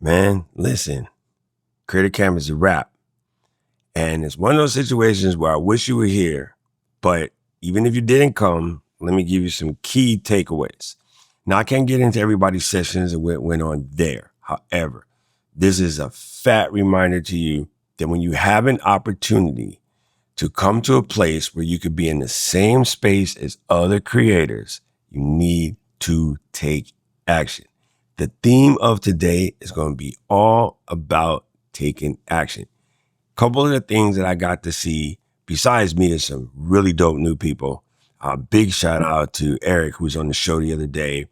Man, listen, Creator Ecamm is a wrap. And it's one of those situations where I wish you were here, but even if you didn't come, let me give you some key takeaways. Now, I can't get into everybody's sessions and what went on there. However, this is a fat reminder to you that when you have an opportunity to come to a place where you could be in the same space as other creators, you need to take action. The theme of today is going to be all about taking action. Couple of the things that I got to see, besides meeting some really dope new people, big shout out to Eric, who was on the show the other day.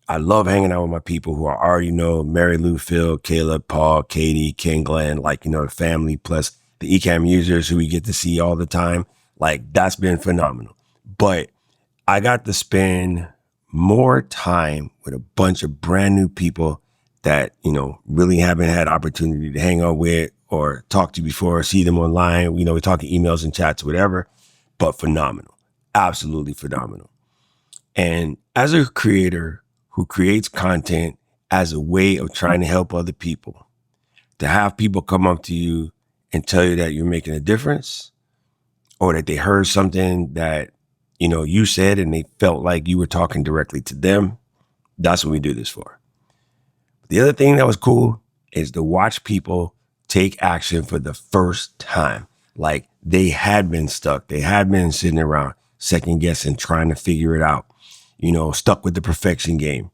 I love hanging out with my people who I already know, Mary Lou, Phil, Caleb, Paul, Katie, Ken, Glenn, the family, plus the Ecamm users who we get to see all the time. That's been phenomenal. But I got to spend more time with a bunch of brand new people that, really haven't had opportunity to hang out with or talk to before, see them online. We talk in emails and chats, whatever, but phenomenal, absolutely phenomenal. And as a creator who creates content as a way of trying to help other people, to have people come up to you and tell you that you're making a difference, or that they heard something that, you said and they felt like you were talking directly to them, that's what we do this for. The other thing that was cool is to watch people take action for the first time. Like they had been stuck. They had been sitting around second guessing, trying to figure it out, stuck with the perfection game.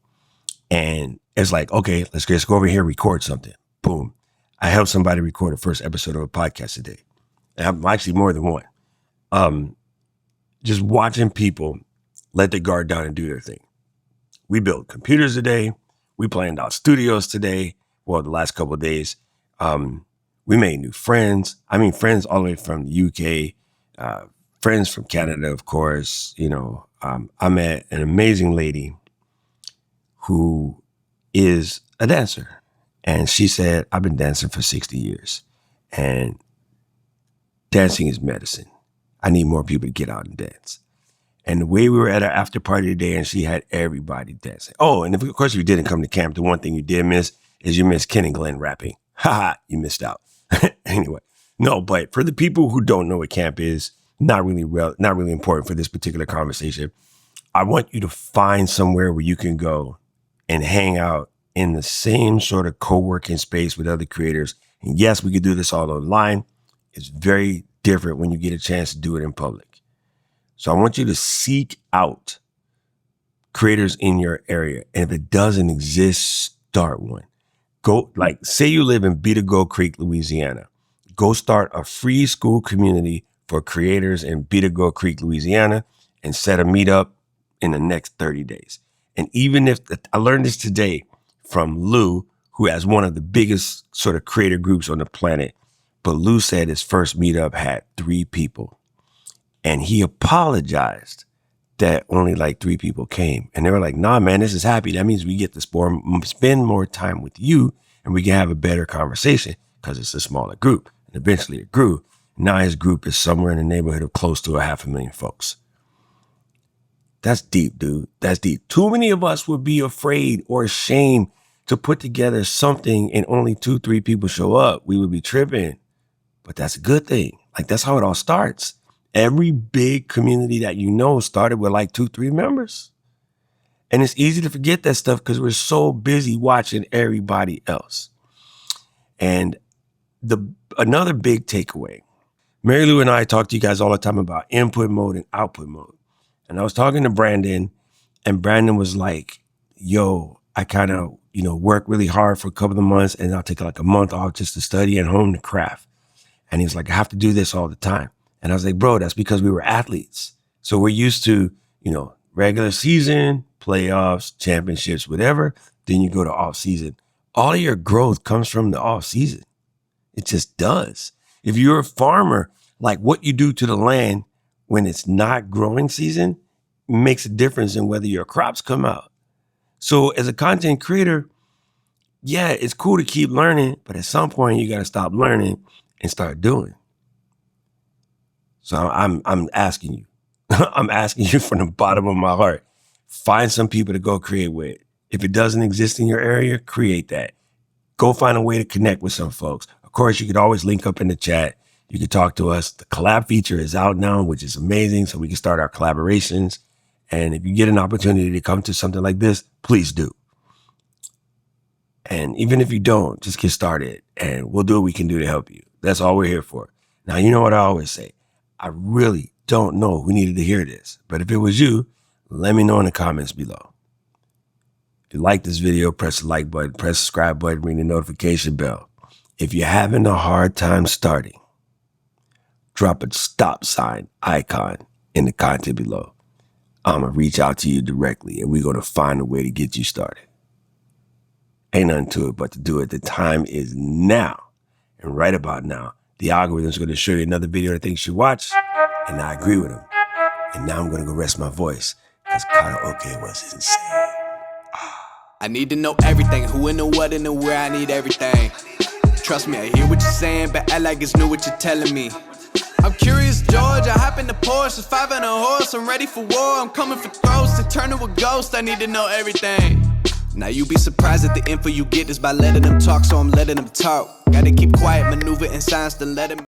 And it's like, okay, let's go over here, record something. Boom. I helped somebody record the first episode of a podcast today. And actually more than one. Just watching people let their guard down and do their thing. We built computers today. We planned out studios today. Well, the last couple of days. We made new friends. Friends all the way from the UK, friends from Canada, of course. I met an amazing lady who is a dancer. And she said, I've been dancing for 60 years and dancing is medicine. I need more people to get out and dance. And the way we were at our after party today and she had everybody dancing. Oh, and of course, if you didn't come to camp, the one thing you did miss is you missed Ken and Glenn rapping. Haha, you missed out. Anyway, no, but for the people who don't know what camp is, not really important for this particular conversation. I want you to find somewhere where you can go and hang out in the same sort of co-working space with other creators. And yes, we could do this all online. It's very different when you get a chance to do it in public. So I want you to seek out creators in your area. And if it doesn't exist, start one. Go, say you live in Beat-A-Go Creek, Louisiana. Go start a free school community for creators in Beat-A-Go Creek, Louisiana, and set a meetup in the next 30 days. And even if I learned this today from Lou, who has one of the biggest sort of creator groups on the planet, but Lou said his first meetup had 3 people. And he apologized that only 3 people came. And they were like, nah, man, this is happy. That means we get to spend more time with you and we can have a better conversation because it's a smaller group. And eventually it grew. Now his group is somewhere in the neighborhood of close to 500,000 folks. That's deep, dude. That's deep. Too many of us would be afraid or ashamed to put together something and only 2-3 people show up. We would be tripping. But that's a good thing. That's how it all starts. Every big community that started with 2-3 members. And it's easy to forget that stuff because we're so busy watching everybody else. And another big takeaway, Mary Lou and I talk to you guys all the time about input mode and output mode. And I was talking to Brandon and Brandon was like, yo, I kind of, work really hard for a couple of months and I'll take a month off just to study and hone the craft. And he was like, I have to do this all the time. And I was like, bro, that's because we were athletes. So we're used to, regular season, playoffs, championships, whatever. Then you go to off season. All of your growth comes from the off season. It just does. If you're a farmer, what you do to the land when it's not growing season makes a difference in whether your crops come out. So as a content creator, yeah, it's cool to keep learning, but at some point you got to stop learning and start doing. So I'm asking you, I'm asking you from the bottom of my heart, find some people to go create with. If it doesn't exist in your area, create that. Go find a way to connect with some folks. Of course, you could always link up in the chat. You can talk to us. The collab feature is out now, which is amazing. So we can start our collaborations. And if you get an opportunity to come to something like this, please do. And even if you don't, just get started and we'll do what we can do to help you. That's all we're here for. Now, you know what I always say. I really don't know who needed to hear this, but if it was you, let me know in the comments below. If you like this video, press the like button, press the subscribe button, ring the notification bell. If you're having a hard time starting, drop a stop sign icon in the content below. I'm going to reach out to you directly and we're going to find a way to get you started. Ain't nothing to it but to do it. The time is now. And right about now, the algorithm is going to show you another video that thinks you watch. And I agree with him. And now I'm going to go rest my voice because karaoke was insane. I need to know everything. Who and the what and the where. I need everything. Trust me, I hear what you're saying, but act like it's new what you're telling me. I'm curious, George. I hop in the Porsche, 5 and a horse. I'm ready for war. I'm coming for throats to turn to a ghost. I need to know everything. Now you be surprised at the info you get is by letting them talk, so I'm letting them talk. Gotta keep quiet, maneuver in silence to let them